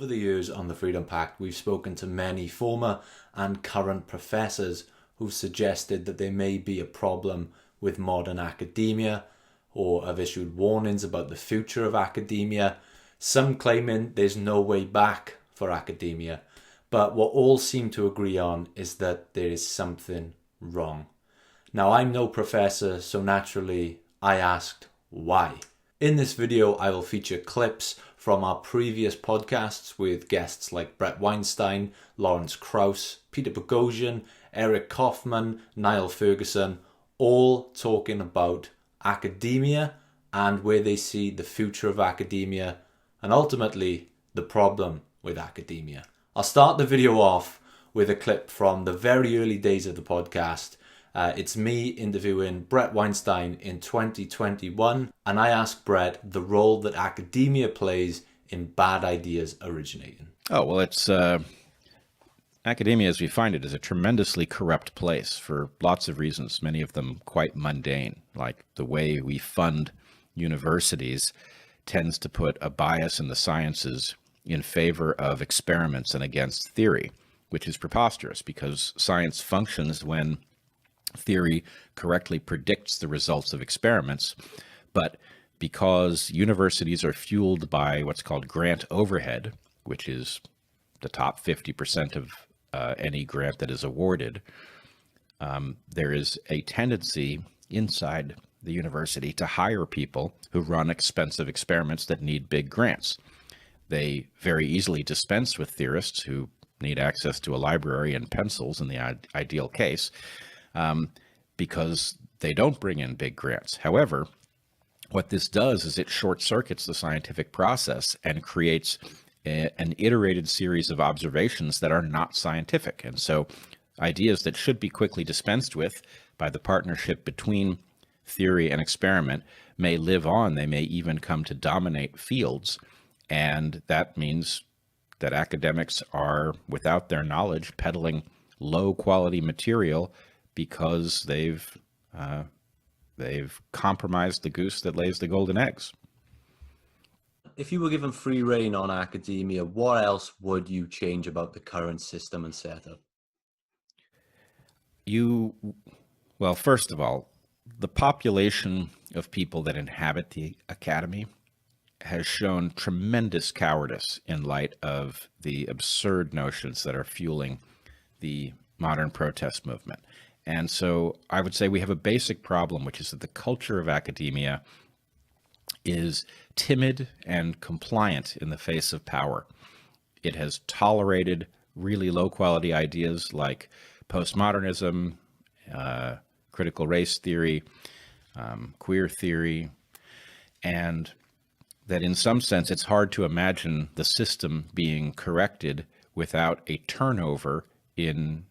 Over the years on the Freedom Pact, we've spoken to many former and current professors who've suggested that there may be a problem with modern academia or have issued warnings about the future of academia, some claiming there's no way back for academia. But what all seem to agree on is that there is something wrong. Now, I'm no professor, so naturally I asked why. In this video, I will feature clips from our previous podcasts with guests like Bret Weinstein, Lawrence Krauss, Peter Boghossian, Eric Kaufmann, Niall Ferguson, all talking about academia and where they see the future of academia and ultimately the problem with academia. I'll start the video off with a clip from the very early days of the podcast. It's me interviewing Bret Weinstein in 2021, and I asked Bret the role that academia plays in bad ideas originating. Oh, well, it's academia as we find it is a tremendously corrupt place for lots of reasons, many of them quite mundane, like the way we fund universities tends to put a bias in the sciences in favor of experiments and against theory, which is preposterous because science functions when theory correctly predicts the results of experiments, but because universities are fueled by what's called grant overhead, which is the top 50% of any grant that is awarded, there is a tendency inside the university to hire people who run expensive experiments that need big grants. They very easily dispense with theorists who need access to a library and pencils in the ideal case, because they don't bring in big grants. However, what this does is it short circuits the scientific process and creates an iterated series of observations that are not scientific. And so ideas that should be quickly dispensed with by the partnership between theory and experiment may live on. They may even come to dominate fields. And that means that academics are, without their knowledge, peddling low quality material because they've compromised the goose that lays the golden eggs. If you were given free rein on academia, what else would you change about the current system and setup? Well, first of all, the population of people that inhabit the academy has shown tremendous cowardice in light of the absurd notions that are fueling the modern protest movement. And so I would say we have a basic problem, which is that the culture of academia is timid and compliant in the face of power. It has tolerated really low-quality ideas like postmodernism, critical race theory, queer theory, and that in some sense it's hard to imagine the system being corrected without a turnover in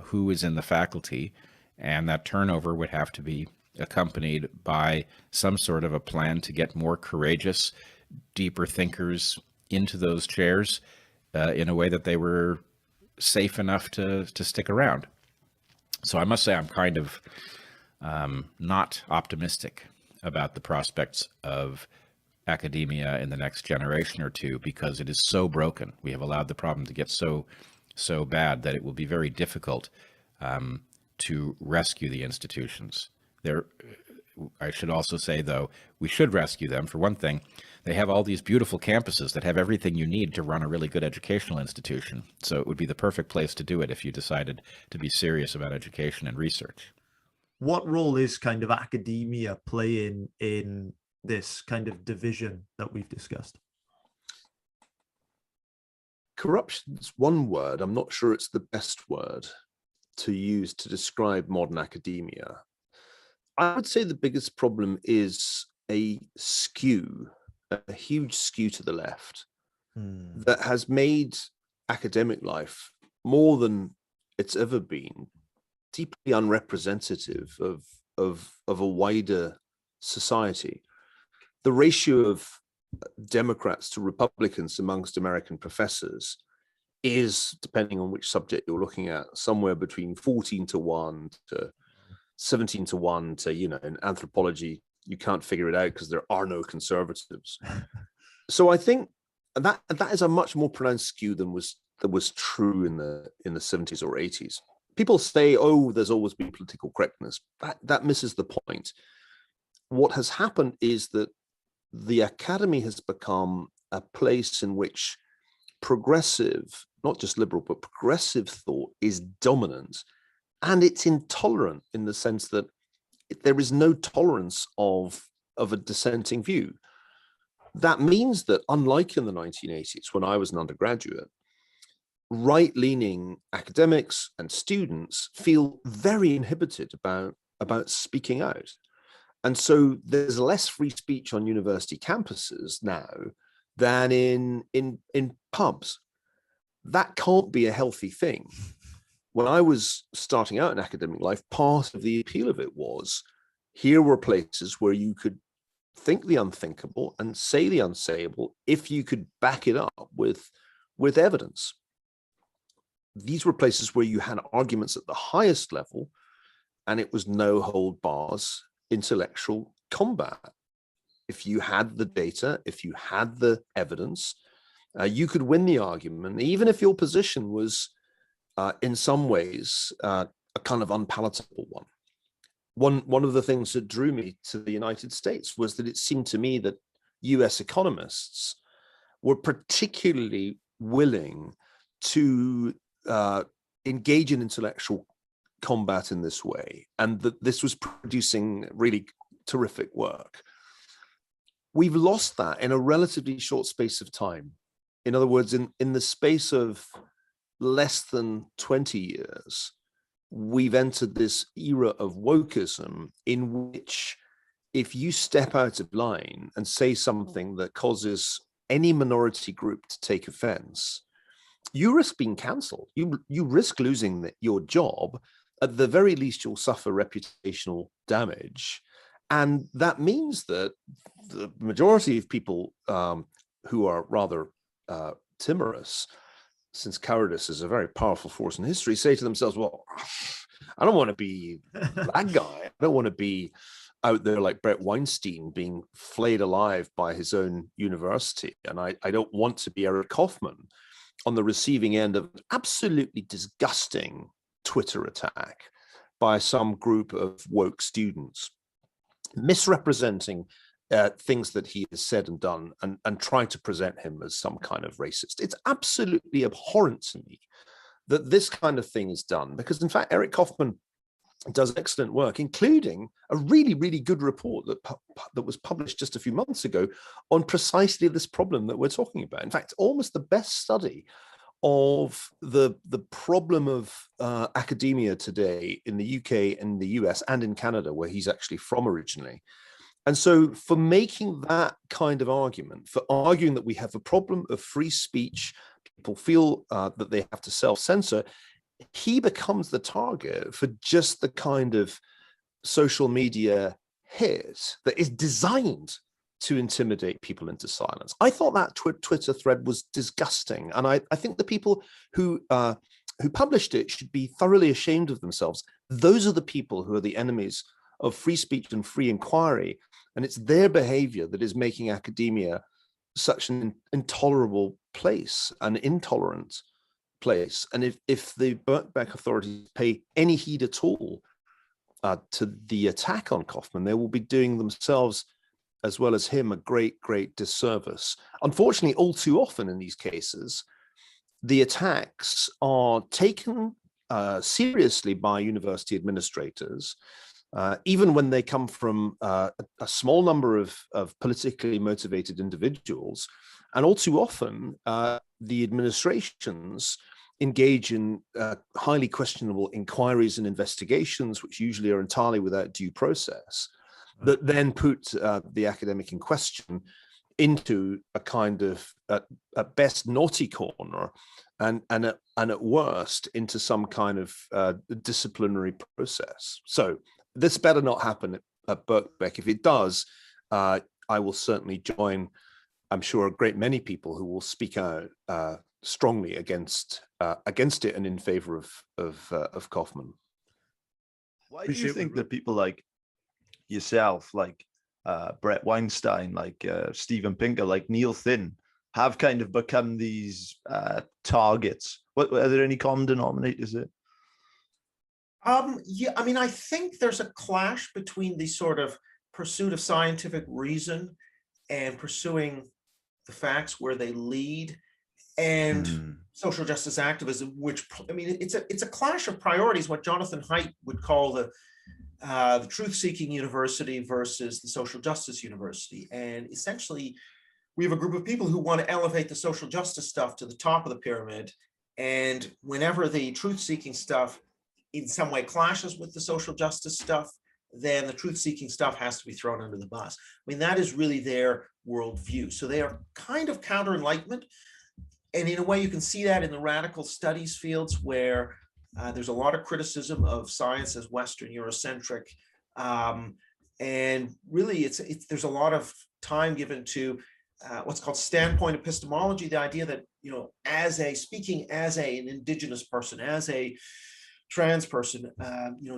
who is in the faculty, and that turnover would have to be accompanied by some sort of a plan to get more courageous, deeper thinkers into those chairs in a way that they were safe enough to stick around. So I must say I'm kind of not optimistic about the prospects of academia in the next generation or two because it is so broken. We have allowed the problem to get so bad that it will be very difficult to rescue the institutions. I should also say, though, we should rescue them. For one thing, they have all these beautiful campuses that have everything you need to run a really good educational institution. So it would be the perfect place to do it if you decided to be serious about education and research. What role is kind of academia playing in this kind of division that we've discussed? Corruption's one word. I'm not sure it's the best word to use to describe modern academia. I would say the biggest problem is a huge skew to the left that has made academic life more than it's ever been deeply unrepresentative of a wider society. The ratio of Democrats to Republicans amongst American professors is, depending on which subject you're looking at, somewhere between 14-1 to 17-1 to, in anthropology, you can't figure it out because there are no conservatives. So I think that is a much more pronounced skew than was true in the 70s or 80s. People say, oh, there's always been political correctness. That misses the point. What has happened is that the academy has become a place in which progressive, not just liberal, but progressive thought is dominant, and it's intolerant in the sense that there is no tolerance of a dissenting view. That means that, unlike in the 1980s, when I was an undergraduate, right-leaning academics and students feel very inhibited about speaking out. And so there's less free speech on university campuses now than in pubs. That can't be a healthy thing. When I was starting out in academic life, part of the appeal of it was, here were places where you could think the unthinkable and say the unsayable if you could back it up with evidence. These were places where you had arguments at the highest level, and it was no hold bars intellectual combat. If you had the data, if you had the evidence, you could win the argument, even if your position was in some ways a kind of unpalatable one. One of the things that drew me to the United States was that it seemed to me that US economists were particularly willing to engage in intellectual combat in this way, and that this was producing really terrific work. We've lost that in a relatively short space of time. In other words, in the space of less than 20 years, we've entered this era of wokeism in which if you step out of line and say something that causes any minority group to take offense, you risk being cancelled. You risk losing your job. At the very least, you'll suffer reputational damage. And that means that the majority of people who are rather timorous, since cowardice is a very powerful force in history, say to themselves, well, I don't want to be that guy. I don't want to be out there like Bret Weinstein being flayed alive by his own university. And I don't want to be Eric Kaufmann on the receiving end of an absolutely disgusting Twitter attack by some group of woke students, misrepresenting things that he has said and done, and trying to present him as some kind of racist. It's absolutely abhorrent to me that this kind of thing is done, because in fact, Eric Kaufmann does excellent work, including a really, really good report that was published just a few months ago on precisely this problem that we're talking about. In fact, almost the best study of the problem of academia today in the UK and the US and in Canada, where he's actually from originally. And so for making that kind of argument, for arguing that we have a problem of free speech, people feel that they have to self-censor, he becomes the target for just the kind of social media hit that is designed to intimidate people into silence. I thought that Twitter thread was disgusting. And I think the people who published it should be thoroughly ashamed of themselves. Those are the people who are the enemies of free speech and free inquiry. And it's their behavior that is making academia such an intolerable place, an intolerant place. And if the Birkbeck authorities pay any heed at all to the attack on Kaufmann, they will be doing themselves as well as him a great, great disservice. Unfortunately, all too often in these cases, the attacks are taken seriously by university administrators, even when they come from a small number of politically motivated individuals. And all too often, the administrations engage in highly questionable inquiries and investigations, which usually are entirely without due process, that then put the academic in question into a kind of, at best, naughty corner, and at worst, into some kind of disciplinary process. So this better not happen at Birkbeck. If it does, I will certainly join, I'm sure, a great many people who will speak out strongly against it and in favor of Kaufmann. Why do you think that people like yourself, like Bret Weinstein, like Steven Pinker, like Neil Thin, have kind of become these targets? Are there any common denominators there? Yeah, I mean, I think there's a clash between the sort of pursuit of scientific reason and pursuing the facts where they lead, and social justice activism, which, I mean, it's a clash of priorities, what Jonathan Haidt would call the truth-seeking university versus the social justice university. And essentially, we have a group of people who want to elevate the social justice stuff to the top of the pyramid. And whenever the truth-seeking stuff in some way clashes with the social justice stuff, then the truth-seeking stuff has to be thrown under the bus. I mean, that is really their worldview. So they are kind of counter-enlightenment. And in a way, you can see that in the radical studies fields where there's a lot of criticism of science as Western Eurocentric. And really, there's a lot of time given to what's called standpoint epistemology, the idea that, you know, speaking as an indigenous person, as a trans person, you know,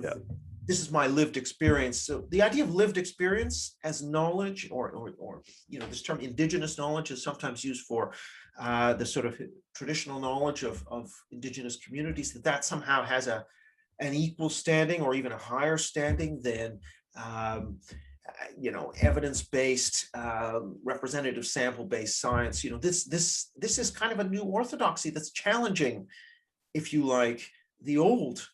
this is my lived experience. So the idea of lived experience as knowledge, or you know, this term indigenous knowledge is sometimes used for the sort of traditional knowledge of indigenous communities, that somehow has an equal standing or even a higher standing than you know, evidence-based, representative sample-based science. You know, this is kind of a new orthodoxy that's challenging, if you like, the old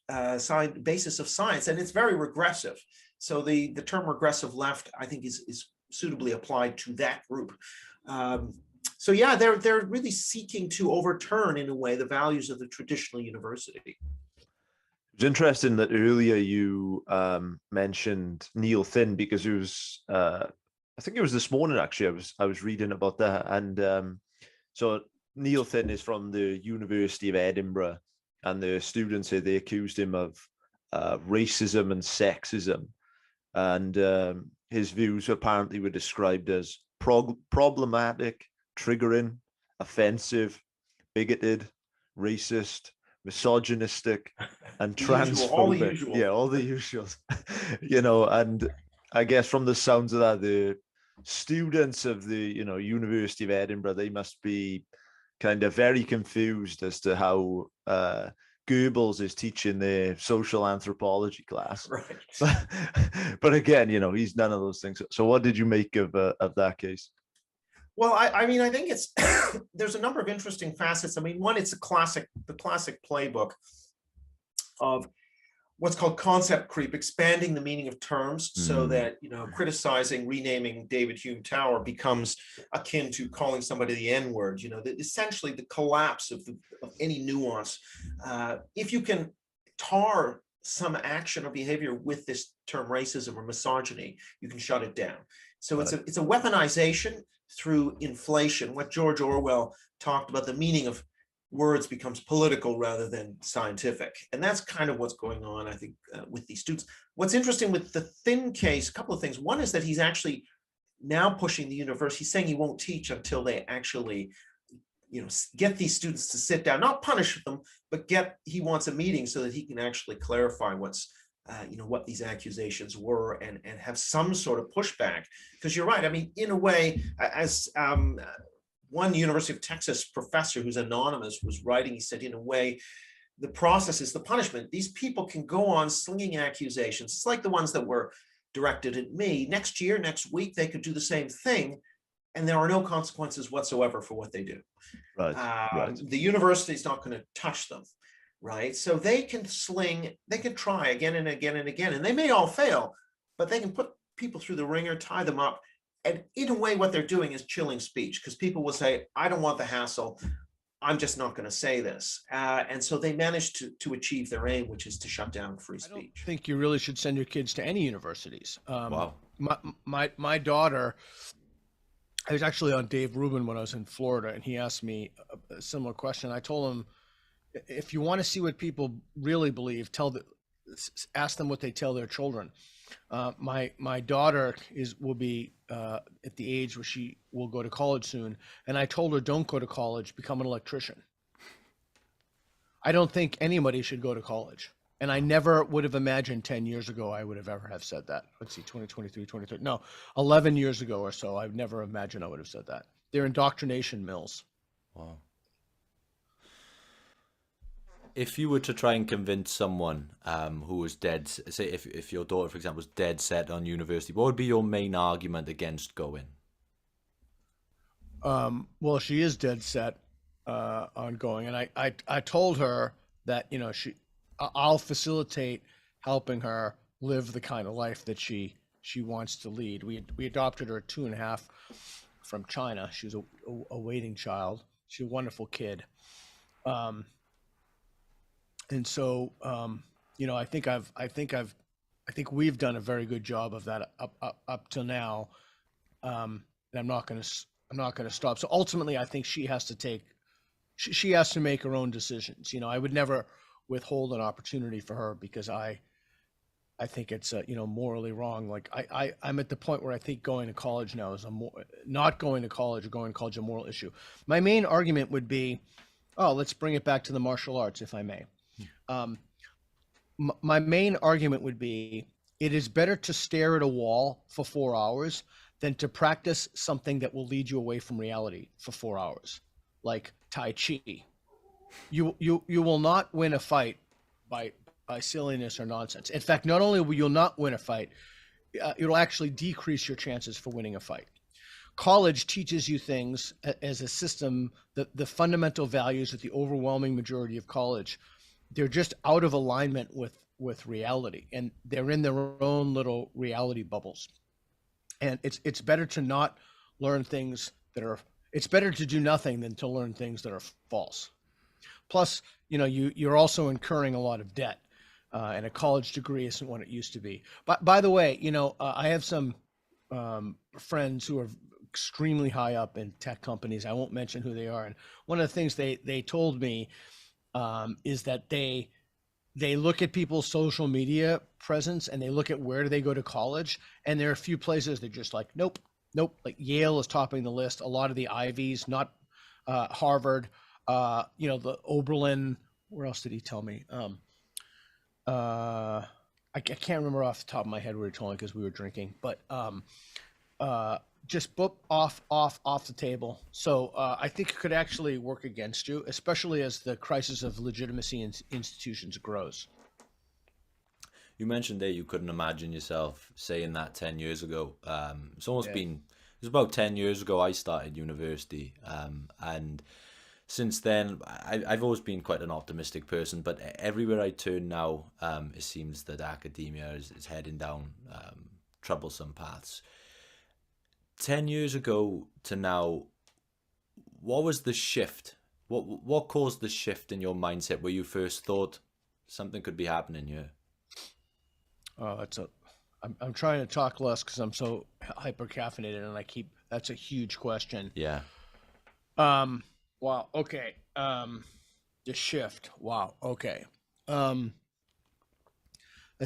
basis of science, and it's very regressive. So the term regressive left, I think, is suitably applied to that group. So yeah, they're really seeking to overturn, in a way, the values of the traditional university. It's interesting that earlier you mentioned Neil Thin, because it was I think it was this morning actually. I was reading about that, and so Neil Thin is from the University of Edinburgh, and the students here, they accused him of racism and sexism, and his views apparently were described as problematic, triggering, offensive, bigoted, racist, misogynistic, and transphobic. All the usual. Yeah, all the usuals. You know, and I guess from the sounds of that, the students of the, you know, University of Edinburgh, they must be kind of very confused as to how Goebbels is teaching their social anthropology class. Right. But again, you know, he's none of those things. So what did you make of that case? Well, I mean, I think it's there's a number of interesting facets. I mean, one, it's the classic playbook of what's called concept creep, expanding the meaning of terms so that, you know, criticizing, renaming David Hume Tower becomes akin to calling somebody the N-word. You know, essentially the collapse of any nuance. If you can tar some action or behavior with this term racism or misogyny, you can shut it down. So it's a weaponization through inflation. What George Orwell talked about, the meaning of words becomes political rather than scientific. And that's kind of what's going on, I think, with these students. What's interesting with the Thin case, a couple of things. One is that he's actually now pushing the university. He's saying he won't teach until they actually, you know, get these students to sit down, not punish them, but he wants a meeting so that he can actually clarify what's, you know, what these accusations were, and have some sort of pushback. Because you're right. I mean, in a way, as one University of Texas professor who's anonymous was writing, he said, in a way, the process is the punishment. These people can go on slinging accusations. It's like the ones that were directed at me. Next year, next week, they could do the same thing, and there are no consequences whatsoever for what they do. Right. The university is not going to touch them. Right. So they can try again and again and again, and they may all fail, but they can put people through the ringer, tie them up. And in a way, what they're doing is chilling speech, because people will say, I don't want the hassle. I'm just not going to say this. And so they managed to achieve their aim, which is to shut down free speech. I don't think you really should send your kids to any universities. Wow. My daughter, I was actually on Dave Rubin when I was in Florida, and he asked me a similar question. I told him, if you want to see what people really believe, ask them what they tell their children. My daughter will be at the age where she will go to college soon, and I told her, don't go to college, become an electrician. I don't think anybody should go to college, and I never would have imagined 10 years ago I would have ever have said that. Let's see, 2023, 2030. No, 11 years ago or so, I've never imagined I would have said that. they're indoctrination mills. Wow. If you were to try and convince someone who was dead, say if your daughter, for example, was dead set on university, what would be your main argument against going? Well, she is dead set on going, and I told her that, you know, I'll facilitate helping her live the kind of life that she wants to lead. We adopted her at 2.5 from China. She was a waiting child. She's a wonderful kid. And so, you know, I think we've done a very good job of that up till now. And I'm not going to stop. So ultimately, I think she has to make her own decisions. You know, I would never withhold an opportunity for her, because I think it's you know, morally wrong. Like I'm at the point where I think going to college now is not going to college or going to college a moral issue. My main argument would be, let's bring it back to the martial arts, if I may. My main argument would be, it is better to stare at a wall for 4 hours than to practice something that will lead you away from reality for 4 hours, like Tai Chi. You will not win a fight by silliness or nonsense. In fact, not only will you not win a fight, it'll actually decrease your chances for winning a fight. College teaches you things as a system, the fundamental values of the overwhelming majority of college, they're just out of alignment with reality, and they're in their own little reality bubbles. And it's better to not learn things it's better to do nothing than to learn things that are false. Plus, you know, you're also incurring a lot of debt, and a college degree isn't what it used to be. But by the way, you know, I have some friends who are extremely high up in tech companies. I won't mention who they are. And one of the things they told me is that they look at people's social media presence, and they look at where do they go to college, and there are a few places they're just like, nope. Like Yale is topping the list. A lot of the Ivies, not Harvard. You know, the Oberlin. Where else did he tell me? I can't remember off the top of my head where he told me, because we were drinking. But just boop off the table. So I think it could actually work against you, especially as the crisis of legitimacy in institutions grows. You mentioned that you couldn't imagine yourself saying that 10 years ago. It's almost it was about 10 years ago I started university. And since then, I've always been quite an optimistic person, but everywhere I turn now, it seems that academia is heading down troublesome paths. 10 years ago to now, what was the shift? What caused the shift in your mindset where you first thought something could be happening here? I'm trying to talk less because I'm so hyper caffeinated, and that's a huge question. Yeah. Wow. Okay. The shift. Wow. Okay. That's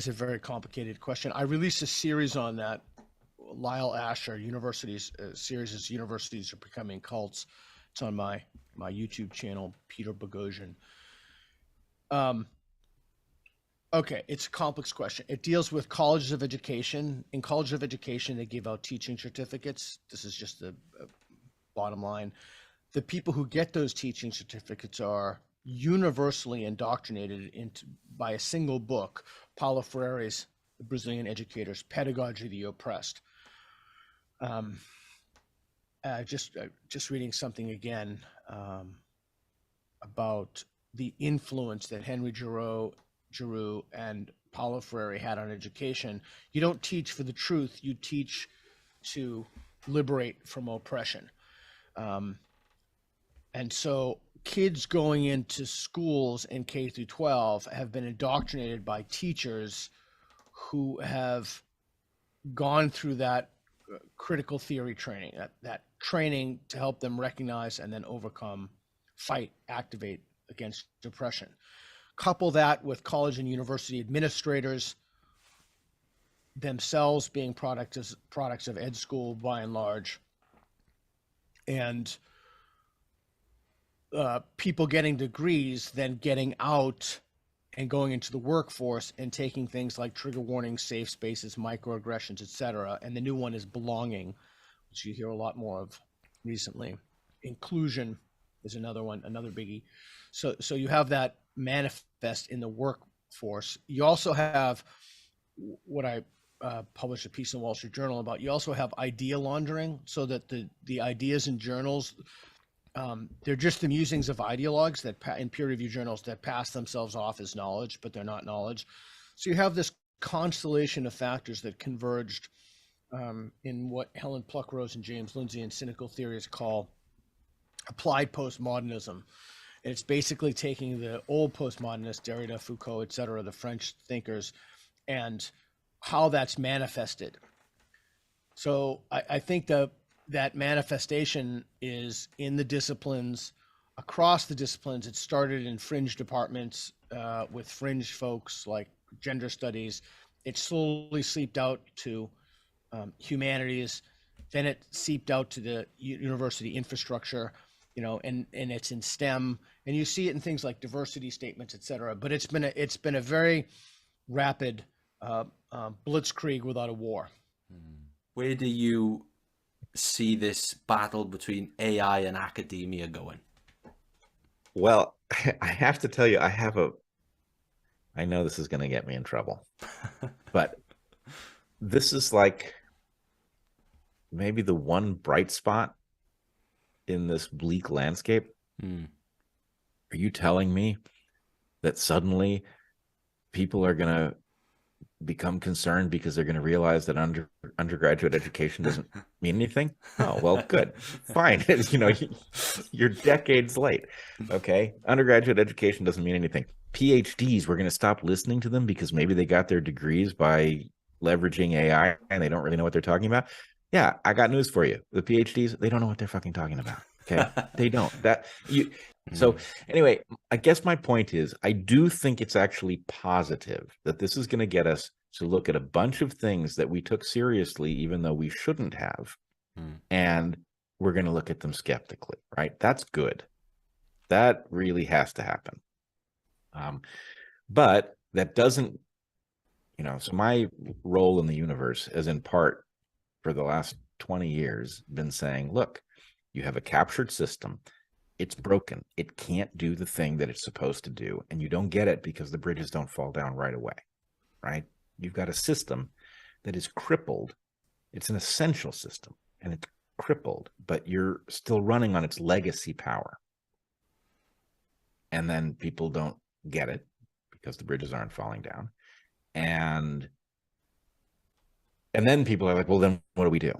a very complicated question. I released a series on that. Lyle Asher, series is Universities Are Becoming Cults. It's on my YouTube channel, Peter Boghossian. Okay, it's a complex question. It deals with colleges of education. In colleges of education, they give out teaching certificates. This is just the bottom line. The people who get those teaching certificates are universally indoctrinated by a single book, Paulo Freire's The Brazilian Educators, Pedagogy of the Oppressed. Just reading something again about the influence that Henry Giroux and Paulo Freire had on education. You don't teach for the truth, you teach to liberate from oppression. And so kids going into schools in K through 12 have been indoctrinated by teachers who have gone through that critical theory training, that training to help them recognize and then overcome, fight, activate against depression. Couple that with college and university administrators themselves being products of ed school by and large, and people getting degrees, then getting out and going into the workforce and taking things like trigger warnings, safe spaces, microaggressions, etc. And the new one is belonging, which you hear a lot more of recently. Inclusion is another one, another biggie. So you have that manifest in the workforce. You also have what I published a piece in Wall Street Journal about. You also have idea laundering, so that the ideas in journals, they're just the musings of ideologues that in peer review journals that pass themselves off as knowledge, but they're not knowledge. So you have this constellation of factors that converged in what Helen Pluckrose and James Lindsay in Cynical Theories call applied postmodernism. And it's basically taking the old postmodernists, Derrida, Foucault, et cetera, the French thinkers, and how that's manifested. So I think that manifestation is in the disciplines, across the disciplines. It started in fringe departments with fringe folks like gender studies. It slowly seeped out to humanities. Then it seeped out to the university infrastructure, and it's in STEM, and you see it in things like diversity statements, et cetera. But it's been a very rapid blitzkrieg without a war. Where do you see this battle between AI and academia going? Well, I have to tell you, I know this is going to get me in trouble, but this is like maybe the one bright spot in this bleak landscape. Are you telling me that suddenly people are going to become concerned because they're going to realize that undergraduate education doesn't mean anything? Oh, well, good. Fine. You're decades late. Okay. Undergraduate education doesn't mean anything. PhDs, we're going to stop listening to them because maybe they got their degrees by leveraging AI and they don't really know what they're talking about. Yeah, I got news for you. The PhDs, they don't know what they're fucking talking about. Okay. They don't. So anyway, I guess my point is, I do think it's actually positive that this is going to get us to look at a bunch of things that we took seriously, even though we shouldn't have. And we're going to look at them skeptically, right? That's good. That really has to happen. But that doesn't, so my role in the universe has in part for the last 20 years been saying, look, you have a captured system. It's broken. It can't do the thing that it's supposed to do. And you don't get it because the bridges don't fall down right away, right? You've got a system that is crippled. It's an essential system and it's crippled, but you're still running on its legacy power. And then people don't get it because the bridges aren't falling down. And then people are like, well, then what do we do?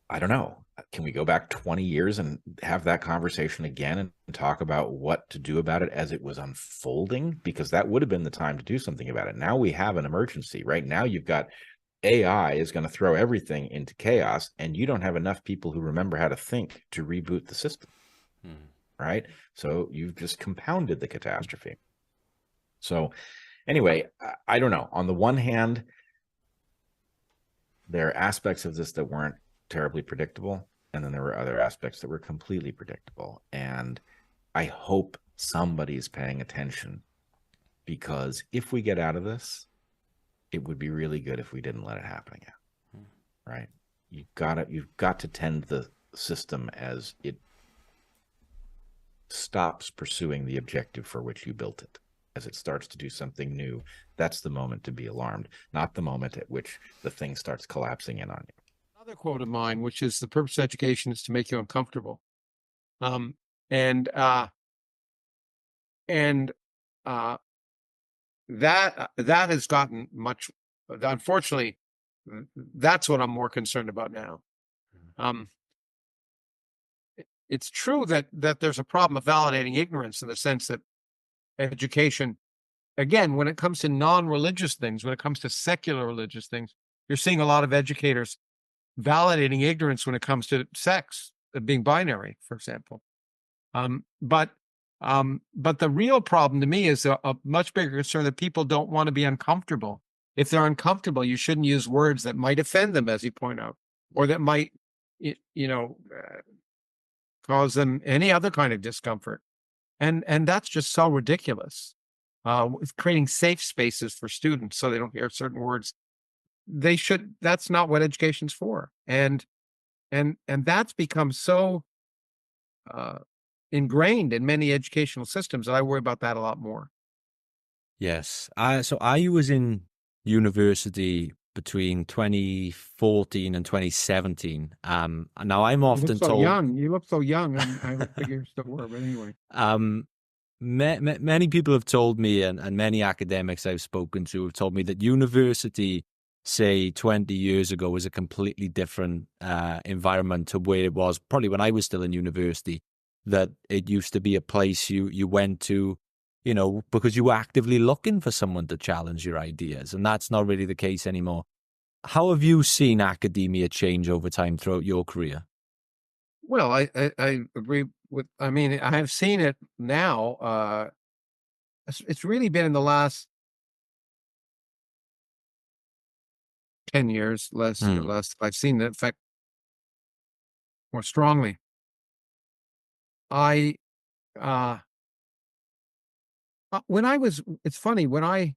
I don't know. Can we go back 20 years and have that conversation again and talk about what to do about it as it was unfolding? Because that would have been the time to do something about it. Now we have an emergency. Right now you've got AI is going to throw everything into chaos, and you don't have enough people who remember how to think to reboot the system. Right? So you've just compounded the catastrophe. So anyway, I don't know. On the one hand, there are aspects of this that weren't terribly predictable, and then there were other aspects that were completely predictable. And I hope somebody is paying attention, because if we get out of this, it would be really good if we didn't let it happen again. Right? You've got to tend the system as it stops pursuing the objective for which you built it. As it starts to do something new, that's the moment to be alarmed, not the moment at which the thing starts collapsing in on you. Another quote of mine, which is, the purpose of education is to make you uncomfortable. That has gotten much, unfortunately, that's what I'm more concerned about now. It's true that there's a problem of validating ignorance, in the sense that education, again, when it comes to non-religious things, when it comes to secular religious things, you're seeing a lot of educators validating ignorance when it comes to sex, being binary, for example. But the real problem to me is a much bigger concern that people don't want to be uncomfortable. If they're uncomfortable, you shouldn't use words that might offend them, as you point out, or that might, cause them any other kind of discomfort. And that's just so ridiculous. Creating safe spaces for students so they don't hear certain words. That's not what education's for. And and that's become so ingrained in many educational systems that I worry about that a lot more. Yes. So I was in university between 2014 and 2017. Now I'm You often look so told young. You look so young. I don't think you still were, but anyway. Many people have told me, and many academics I've spoken to have told me that university, say 20 years ago, was a completely different environment to where it was probably when I was still in university. That it used to be a place you went to, you know, because you were actively looking for someone to challenge your ideas, and that's not really the case anymore. How have you seen academia change over time throughout your career? Well, I agree with. I mean, I have seen it now. It's really been in the last 10 years, less or less. I've seen the effect more strongly. I when I was. It's funny when I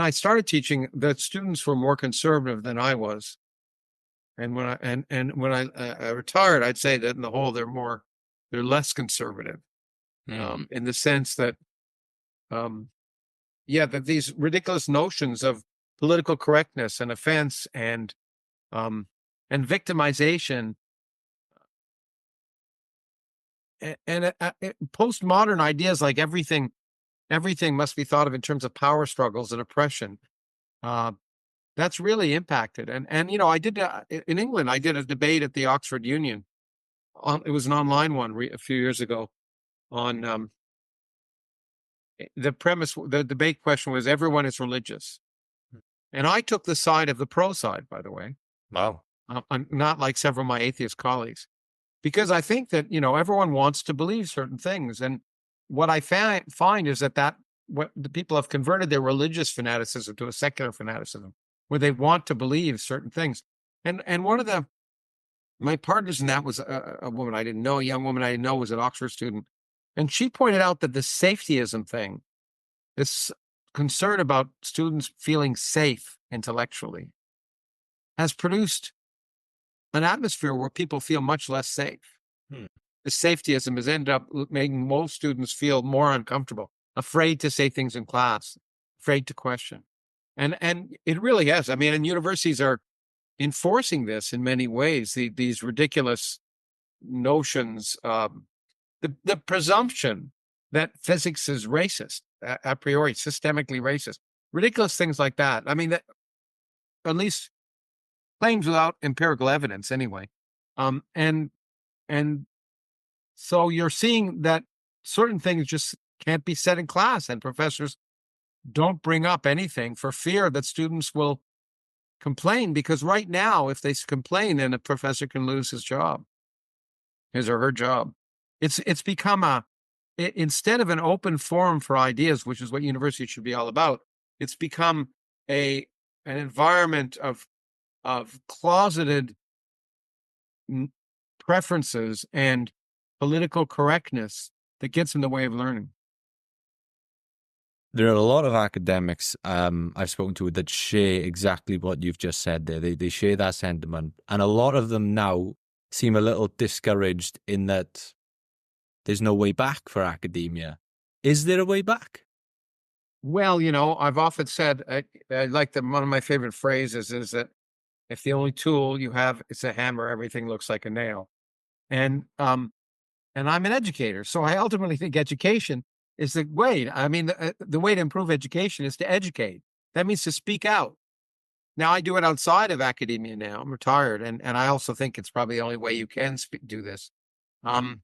started teaching, the students were more conservative than I was, and when I retired, I'd say that in the whole they're less conservative, in the sense that, that these ridiculous notions of political correctness and offense and victimization and postmodern ideas like everything must be thought of in terms of power struggles and oppression. That's really impacted. And you know, I did in England, I did a debate at the Oxford Union. It was an online one a few years ago on the premise. The debate question was, everyone is religious. And I took the side of the pro side, by the way. Wow. I'm not like several of my atheist colleagues, because I think that, you know, everyone wants to believe certain things. And what I find is that what the people have converted their religious fanaticism to a secular fanaticism, where they want to believe certain things. And one of my partners in that was a woman I didn't know, a young woman I didn't know, was an Oxford student. And she pointed out that the safetyism thing, this concern about students feeling safe intellectually, has produced an atmosphere where people feel much less safe. The safetyism has ended up making most students feel more uncomfortable, afraid to say things in class, afraid to question. And it really has. I mean, and universities are enforcing this in many ways, these ridiculous notions, the presumption that physics is racist, a priori, systemically racist, ridiculous things like that. I mean, that, at least claims without empirical evidence anyway. And so you're seeing that certain things just can't be said in class, and professors don't bring up anything for fear that students will complain, because right now, if they complain, then a professor can lose his job, his or her job. It's become instead of an open forum for ideas, which is what universities should be all about, it's become an environment of closeted preferences and political correctness that gets in the way of learning. There are a lot of academics I've spoken to that share exactly what you've just said there. They share that sentiment. And a lot of them now seem a little discouraged in that there's no way back for academia. Is there a way back? Well, you know, I've often said, I like that one of my favorite phrases is that if the only tool you have is a hammer, everything looks like a nail. And I'm an educator, so I ultimately think education is the way. I mean, the way to improve education is to educate. That means to speak out. Now, I do it outside of academia now. I'm retired, and I also think it's probably the only way you can do this. I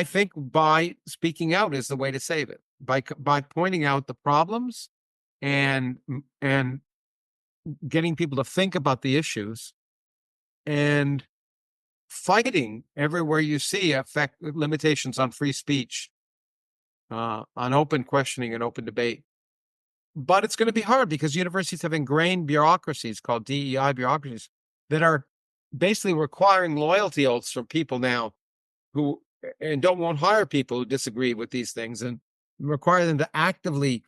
think by speaking out is the way to save it. By pointing out the problems and getting people to think about the issues, and fighting everywhere you see limitations on free speech, on open questioning and open debate. But it's going to be hard because universities have ingrained bureaucracies called DEI bureaucracies that are basically requiring loyalty oaths from people now who won't hire people who disagree with these things. And require them to actively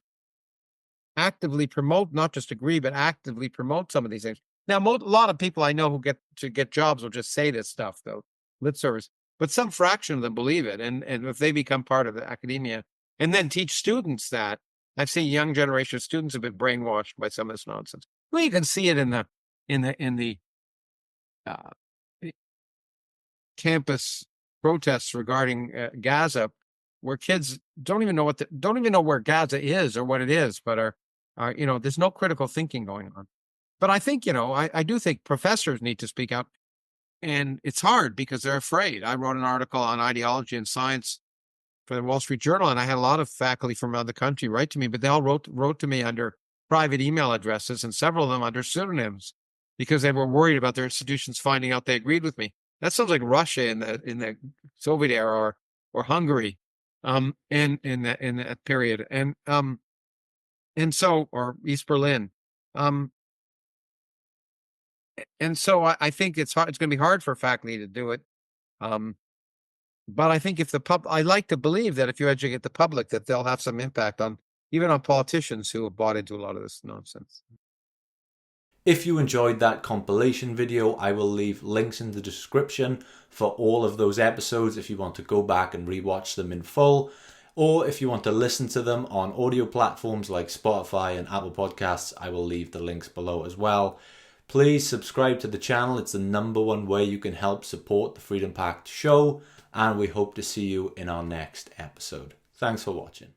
promote, not just agree, but actively promote some of these things. Now, a lot of people I know who get jobs will just say this stuff, though, lip service, but some fraction of them believe it. And if they become part of the academia and then teach students that, I've seen young generation of students have been brainwashed by some of this nonsense. Well, you can see it in the campus protests regarding Gaza, where kids don't even know where Gaza is or what it is, but are there's no critical thinking going on. But I think, I do think professors need to speak out, and it's hard because they're afraid. I wrote an article on ideology and science for the Wall Street Journal, and I had a lot of faculty from around the country write to me, but they all wrote to me under private email addresses, and several of them under pseudonyms, because they were worried about their institutions finding out they agreed with me. That sounds like Russia in the Soviet era or Hungary, in that period, and so, or East Berlin. And so I think it's hard. It's going to be hard for faculty to do it. But I think I like to believe that if you educate the public, that they'll have some impact even on politicians who have bought into a lot of this nonsense. If you enjoyed that compilation video, I will leave links in the description for all of those episodes if you want to go back and rewatch them in full, or if you want to listen to them on audio platforms like Spotify and Apple Podcasts, I will leave the links below as well. Please subscribe to the channel. It's the #1 way you can help support the Freedom Pact show, and we hope to see you in our next episode. Thanks for watching.